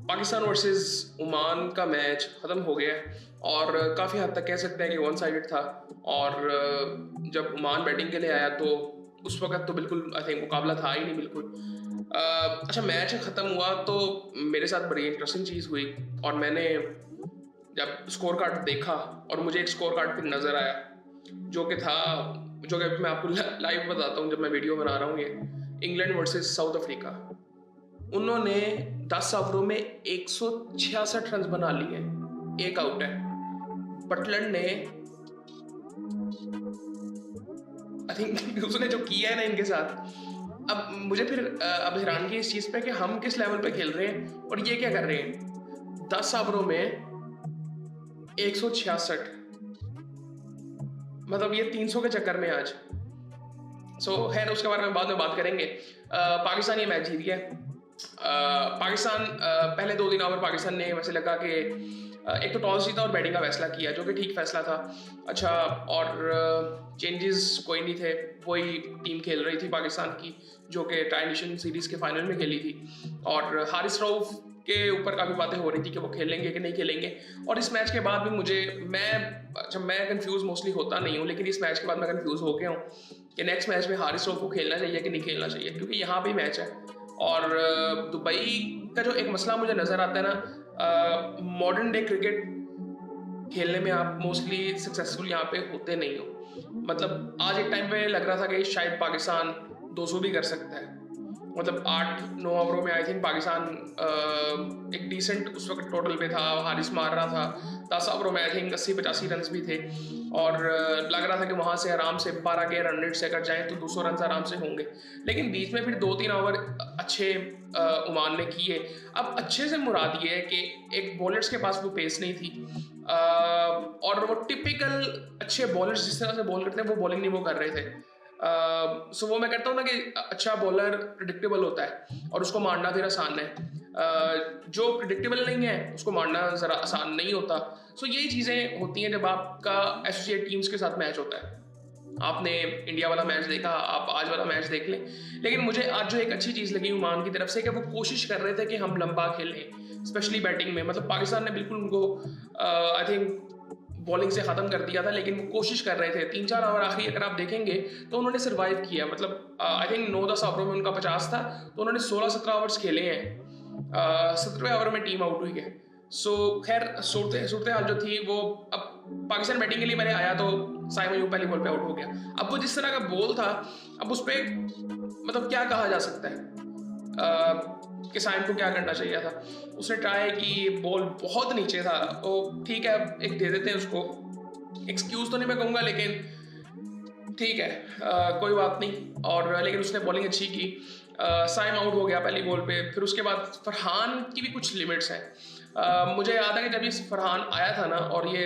Pakistan versus Oman का match ख़त्म हो गया है और काफ़ी हद तक कह सकते हैं कि वन साइडेड था। और जब ओमान बैटिंग के लिए आया तो उस वक्त तो बिल्कुल आई थिंक मुकाबला था ही नहीं बिल्कुल। अच्छा, मैच ख़त्म हुआ तो मेरे साथ बड़ी इंटरेस्टिंग चीज़ हुई और मैंने जब स्कोर कार्ड देखा और मुझे एक स्कोर कार्ड फिर नज़र आया जो कि था, जो कि मैं आपको लाइव बताता हूँ जब मैं वीडियो बना रहा हूँ। ये इंग्लैंड वर्सेस साउथ अफ्रीका, उन्होंने 10 ओवरों में 166 रन बना लिए, एक आउट है। बटलर ने आई थिंक उसने जो किया है ना इनके साथ, अब मुझे फिर अब हैरानगी इस चीज़ पे कि हम किस लेवल पे खेल रहे हैं और ये क्या कर रहे हैं। 10 ओवरों में 166, मतलब ये 300 के चक्कर में आज। खैर उसके बारे में बाद में बात करेंगे। पाकिस्तान ये मैच जीत गया। पाकिस्तान पहले 2 दिन ओवर पाकिस्तान ने वैसे लगा कि एक तो टॉस जीता और बैटिंग का फैसला किया जो कि ठीक फैसला था। अच्छा, और चेंजेस कोई नहीं थे, वही टीम खेल रही थी पाकिस्तान की जो कि ट्राई नेशन सीरीज़ के फाइनल में खेली थी। और हारिस रऊफ के ऊपर काफ़ी बातें हो रही थी कि वो खेलेंगे कि नहीं खेलेंगे। और इस मैच के बाद भी मैं कंफ्यूज मोस्टली होता नहीं हूँ, लेकिन इस मैच के बाद मैं कंफ्यूज हो गया हूँ कि नेक्स्ट मैच में हारिस रऊफ को खेलना चाहिए कि नहीं खेलना चाहिए, क्योंकि यहाँ भी मैच है। और दुबई का जो एक मसला मुझे नज़र आता है ना, मॉडर्न डे क्रिकेट खेलने में आप मोस्टली सक्सेसफुल यहाँ पे होते नहीं हो। मतलब आज एक टाइम पे लग रहा था कि शायद पाकिस्तान 200 भी कर सकता है। मतलब 8-9 ओवरों में आई थिंक पाकिस्तान एक डिसेंट उस वक्त टोटल पे था, हारिस मार रहा था। 10 ओवरों में आई थिंक 80-85 रन भी थे और लग रहा था कि वहाँ से आराम से 12 के रन रेट से अगर जाएँ तो 200 रन आराम से होंगे। लेकिन बीच में फिर 2-3 ओवर अच्छे ओमान ने किए। अब अच्छे से मुराद ये है कि एक बॉलर्स के पास वो पेस नहीं थी और वो टिपिकल अच्छे बॉलर्स जिस तरह से बॉल करते हैं वो बॉलिंग नहीं वो कर रहे थे। सो वो मैं कहता हूँ ना कि अच्छा बॉलर प्रिडिक्टेबल होता है और उसको मारना फिर आसान है। जो प्रिडिक्टेबल नहीं है उसको मारना ज़रा आसान नहीं होता। सो यही चीज़ें होती हैं जब आपका एसोसिएट टीम्स के साथ मैच होता है। आपने इंडिया वाला मैच देखा, आप आज वाला मैच देख लें। लेकिन मुझे आज जो एक अच्छी चीज़ लगी ओमान की तरफ से कि वो कोशिश कर रहे थे कि हम लंबा खेलें, स्पेशली बैटिंग में। मतलब पाकिस्तान ने बिल्कुल उनको आई थिंक बॉलिंग से ख़त्म कर दिया था, लेकिन वो कोशिश कर रहे थे। 3-4 ओवर आखिरी अगर आप देखेंगे तो उन्होंने सर्वाइव किया। मतलब आई थिंक 9-10 ओवरों में उनका 50 था तो उन्होंने 16-17 ओवर्स खेले हैं। 17वें ओवर में टीम आउट हुई है। खैर सूरत हाल जो थी वो, अब पाकिस्तान बैटिंग के लिए मैंने आया तो साइम अयूब पहली बॉल पे आउट हो गया। अब वो जिस तरह का बॉल था, अब उस पर मतलब क्या कहा जा सकता है कि साइम को क्या करना चाहिए था। उसने ट्राई की, बॉल बहुत नीचे था तो ठीक है एक दे देते हैं उसको। एक्सक्यूज तो नहीं मैं कहूँगा, लेकिन ठीक है, कोई बात नहीं। और लेकिन उसने बॉलिंग अच्छी की। साइम आउट हो गया पहली बॉल पे। फिर उसके बाद फरहान की भी कुछ लिमिट्स हैं। मुझे याद है कि जब ये फरहान आया था ना, और ये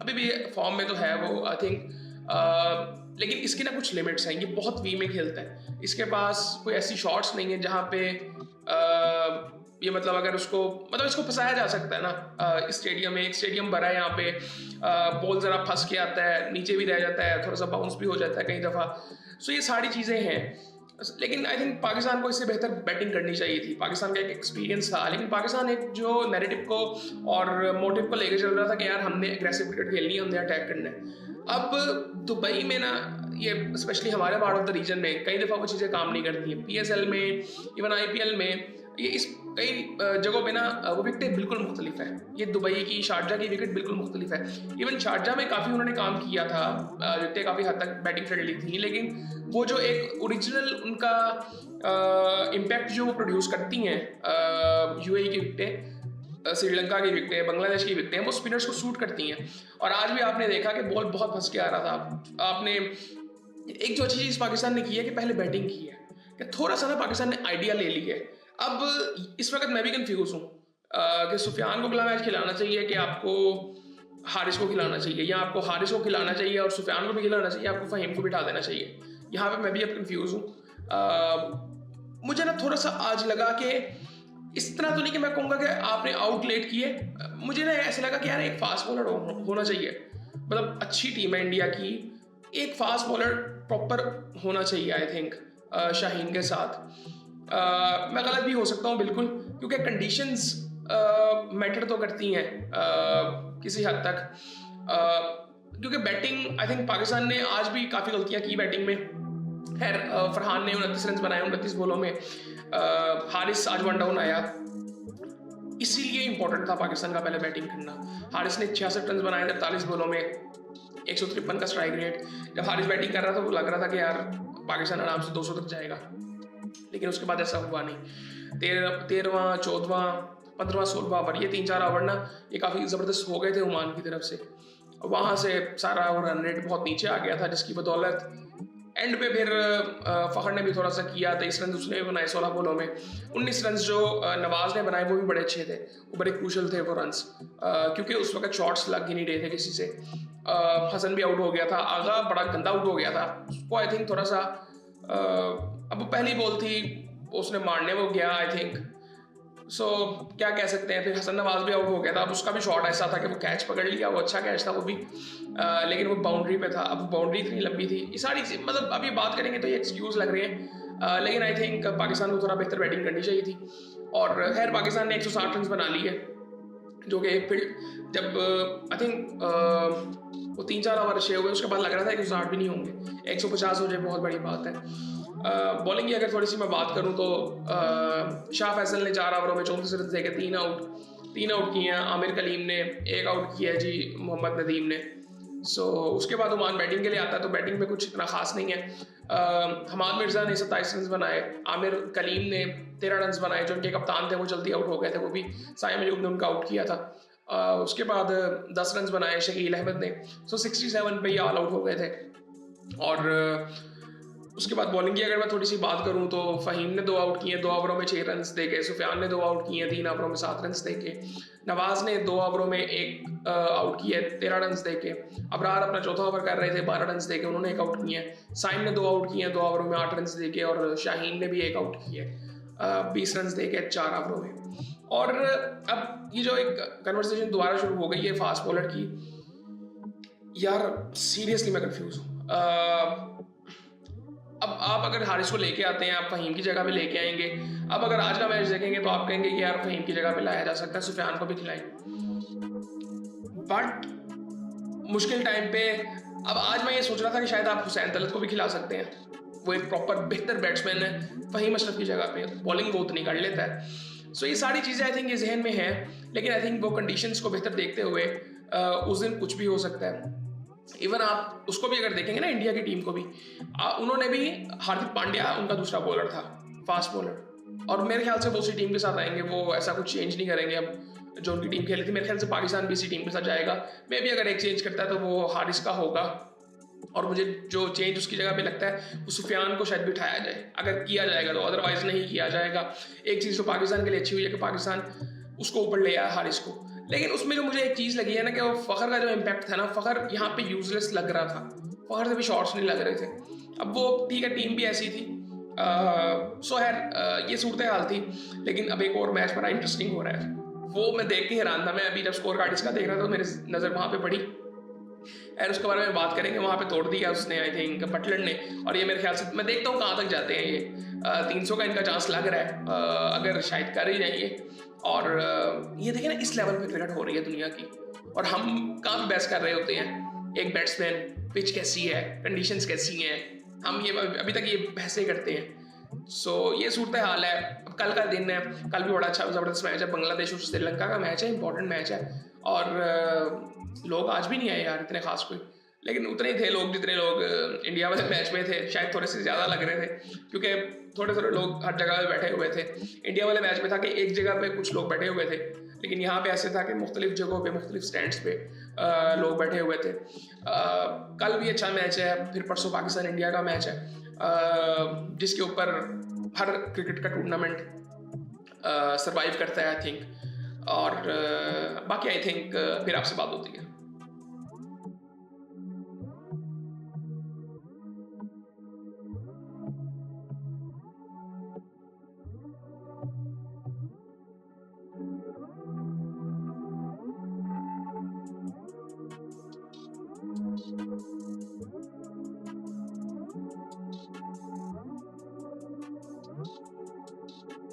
अभी भी फॉर्म में तो है वो आई थिंक, लेकिन इसकी ना कुछ लिमिट्स हैं। ये बहुत वी में खेलता है, इसके पास कोई ऐसी शॉट्स नहीं है जहाँ पे ये मतलब अगर उसको मतलब इसको फंसाया जा सकता है ना। इस स्टेडियम में एक स्टेडियम भरा है, यहाँ पे बॉल ज़रा फंस के आता है, नीचे भी रह जाता है, थोड़ा सा बाउंस भी हो जाता है कई दफ़ा। सो ये सारी चीज़ें हैं। लेकिन आई थिंक पाकिस्तान को इससे बेहतर बैटिंग करनी चाहिए थी। पाकिस्तान का एक एक्सपीरियंस था, लेकिन पाकिस्तान एक जो नैरेटिव को और मोटिव को लेकर चल रहा था कि यार हमने एग्रेसिव क्रिकेट खेलनी है, हमने अटैक करना है। अब दुबई में ना, ये स्पेशली हमारे पार्ट ऑफ द रीजन में कई दफ़ा वो चीज़ें काम नहीं करती हैं। पीएसएल में, इवन आईपीएल में, ये इस कई जगहों पे ना वो विकेटें बिल्कुल मुख्तलिफ है। ये दुबई की, शारजा की विकेट बिल्कुल मुख्तलिफ है। इवन शारजा में काफ़ी उन्होंने काम किया था, विकेटें काफ़ी हद तक बैटिंग फ्रेंडली थी, लेकिन वो जो एक ओरिजिनल उनका इम्पैक्ट जो वो प्रोड्यूस करती हैं, यूएई की विकेटें, श्रीलंका की विकेटें, बांग्लादेश की विकेटें, वो स्पिनर्स को सूट करती हैं। और आज भी आपने देखा कि बॉल बहुत फंस के आ रहा था। आपने एक जो अच्छी चीज़ पाकिस्तान ने की है कि पहले बैटिंग की है, कि थोड़ा सा ना पाकिस्तान ने आइडिया ले ली है। अब इस वक्त मैं भी कंफ्यूज हूँ कि सुफियान को अगला मैच खिलाना चाहिए कि आपको हारिस को खिलाना चाहिए, या आपको हारिस को खिलाना चाहिए और सुफियान को भी खिलाना चाहिए, आपको फ़हीम को बिठा देना चाहिए। यहाँ पे मैं भी अब कंफ्यूज हूँ। मुझे ना थोड़ा सा आज लगा कि इस तरह तो नहीं कि मैं कहूँगा कि आपने आउट लेट किए। मुझे ना ऐसा लगा कि यार एक फास्ट बॉलर होना चाहिए। मतलब अच्छी टीम है इंडिया की, एक फास्ट बॉलर प्रॉपर होना चाहिए आई थिंक शाहीन के साथ। मैं गलत भी हो सकता हूँ बिल्कुल, क्योंकि कंडीशंस मैटर तो करती हैं किसी हद तक, क्योंकि बैटिंग आई थिंक पाकिस्तान ने आज भी काफ़ी गलतियां की बैटिंग में। खैर फरहान ने 29 रन बनाए 29 बॉलों में, हारिस आज वन डाउन आया, इसीलिए इंपॉर्टेंट था पाकिस्तान का पहले बैटिंग करना। हारिस ने 66 रन बनाए 43 बॉलों में, 153 का स्ट्राइक रेट। जब हारिस बैटिंग कर रहा था तो लग रहा था कि यार पाकिस्तान आराम से 200 तक जाएगा, लेकिन उसके बाद ऐसा हुआ नहीं। 13वां 14वां 15वां 16वां ओवर, ये 3-4 ओवर ना ये काफ़ी ज़बरदस्त हो गए थे ओमान की तरफ से। वहाँ से सारा रन रेट बहुत नीचे आ गया था, जिसकी बदौलत एंड पे फिर फ़खर ने भी थोड़ा सा किया, 23 रन उसने भी बनाए 16 बॉलों में। 19 रन जो नवाज ने बनाए वो भी बड़े अच्छे थे, वो बड़े क्रूशल थे वो रन्स, क्योंकि उस वक्त शॉट्स लग ही नहीं रहे थे किसी से। हसन भी आउट हो गया था, आगा बड़ा गंदा आउट हो गया था, उसको आई थिंक थोड़ा सा अब पहली बॉल थी उसने मारने वो गया आई थिंक, सो क्या कह सकते हैं। फिर हसन नवाज भी आउट हो गया था, अब उसका भी शॉट ऐसा था कि वो कैच पकड़ लिया, वो अच्छा कैच था वो भी, लेकिन वो बाउंड्री पे था। अब बाउंड्री इतनी लंबी थी, ये सारी चीज़ मतलब अभी बात करेंगे तो ये एक्सक्यूज़ लग रहे हैं, लेकिन आई थिंक पाकिस्तान को थोड़ा बेहतर बैटिंग करनी चाहिए थी। और खैर पाकिस्तान ने 160 रन बना लिए, जो कि फिर जब आई थिंक वो 3-4 ओवर अच्छे हुए उसके बाद लग रहा था 160 भी नहीं होंगे, 150 हो जाए बहुत बड़ी बात है। बॉलिंग की अगर थोड़ी सी मैं बात करूं तो शाह फैसल ने 4 ओवरों में 34 रन देके 3 आउट किए हैं। आमिर कलीम ने 1 आउट किया है जी, मोहम्मद नदीम ने। सो उसके बाद ओमान बैटिंग के लिए आता है तो बैटिंग में कुछ इतना खास नहीं है। हमाद मिर्जा ने 27 रन बनाए, आमिर कलीम ने 13 रन बनाए, जो उनके कप्तान थे वो जल्दी आउट हो गए थे, वो भी साइम अयूब ने उनका आउट किया था। उसके बाद 10 रन बनाए शकील अहमद ने, सो 67 पे ही ऑल आउट हो गए थे। और उसके बाद बॉलिंग की अगर मैं थोड़ी सी बात करूं तो फ़हीम ने 2 आउट किए 2 ओवरों में 6 रन देके, सुफियान ने 2 आउट किए 3 ओवरों में 7 रन देके, नवाज ने 2 ओवरों में 1 आउट किया 13 रन देके, अबरार अपना चौथा ओवर कर रहे थे 12 रन देके, उन्होंने 1 आउट किए। साइम ने 2 आउट किए 2 ओवरों में 8 रन देके, और शाहीन ने भी 1 आउट किए 20 रन देके 4 ओवरों में। और अब ये जो एक कन्वर्सेशन दोबारा शुरू हो गई है फास्ट बॉलर की, यार सीरियसली मैं कंफ्यूज हूँ। अब आप अगर हारिस को लेके आते हैं, आप फ़हीम की जगह पे लेके आएंगे। अब अगर आज का मैच देखेंगे तो आप कहेंगे कि यार फ़हीम की जगह पे लाया जा सकता है, सुफियान को भी खिलाएं। बट मुश्किल टाइम पे अब आज मैं ये सोच रहा था कि शायद आप हुसैन तलत को भी खिला सकते हैं, वो एक प्रॉपर बेहतर बैट्समैन है फ़हीम अशरफ की जगह पे, बॉलिंग वो उतनी कर लेता है। सो ये सारी चीज़ें आई थिंक ये जहन में हैं, लेकिन आई थिंक वो कंडीशंस को बेहतर देखते हुए उस दिन कुछ भी हो सकता है। इवन आप उसको भी अगर देखेंगे ना, इंडिया की टीम को भी, उन्होंने भी, हार्दिक पांड्या उनका दूसरा बॉलर था, फास्ट बॉलर, और मेरे ख्याल से वो उसी टीम के साथ आएंगे, वो ऐसा कुछ चेंज नहीं करेंगे। अब जो उनकी टीम खेली थी, मेरे ख्याल से पाकिस्तान भी इसी टीम के साथ जाएगा। मे भी अगर एक चेंज करता है तो वो हारिस का होगा, और मुझे जो चेंज उसकी जगह पे लगता है वो सुफियान को शायद बिठाया जाए, अगर किया जाएगा तो, अदरवाइज नहीं किया जाएगा। एक चीज़ तो पाकिस्तान के लिए अच्छी हुई है कि पाकिस्तान उसको ऊपर ले आया हारिस को, लेकिन उसमें जो मुझे एक चीज़ लगी है ना कि वो फ़खर का जो इम्पैक्ट था ना, फ़खर यहाँ पे यूजलेस लग रहा था, फ़खर से भी शॉट्स नहीं लग रहे थे। अब वो ठीक है, टीम भी ऐसी थी, सो खैर ये सूरत हाल थी, लेकिन अब एक और मैच बड़ा इंटरेस्टिंग हो रहा है, वो मैं देख के हैरान था। मैं अभी जब स्कोर कार्ड इसका देख रहा था तो मेरी नज़र वहाँ पे पड़ी, और उसके बारे में बात करेंगे। वहाँ पे तोड़ दिया उसने आई थिंक बटलर ने, और ये मेरे ख्याल से, मैं देखता हूँ कहाँ तक जाते हैं ये, 300 का इनका चांस लग रहा है, अगर शायद कर ही जाएंगे। और ये देखें ना, इस लेवल पे क्रिकेट हो रही है दुनिया की, और हम कहाँ पे बहस कर रहे होते हैं, एक बैट्समैन, पिच कैसी है, कंडीशंस कैसी हैं, हम ये अभी तक ये बहसें करते हैं। सो ये सूरत हाल है। अब कल का दिन है, कल भी बड़ा अच्छा ज़बरदस्त मैच है, बांग्लादेश और श्रीलंका का मैच है, इंपॉर्टेंट मैच है। और लोग आज भी नहीं आए यार इतने खास कोई, लेकिन उतने ही थे लोग जितने लोग इंडिया वाले मैच में थे, शायद थोड़े से ज़्यादा लग रहे थे, क्योंकि थोड़े थोड़े लोग हर जगह पे बैठे हुए थे। इंडिया वाले मैच में था कि एक जगह पे कुछ लोग बैठे हुए थे, लेकिन यहाँ पे ऐसे था कि मुख्तलिफ जगहों पे, मुख्तलिफ स्टैंड्स पे लोग बैठे हुए थे। कल भी अच्छा मैच है, फिर परसों पाकिस्तान इंडिया का मैच है, जिसके ऊपर हर क्रिकेट का टूर्नामेंट सरवाइव करता है आई थिंक। और बाकी आई थिंक फिर आपसे बात होती है।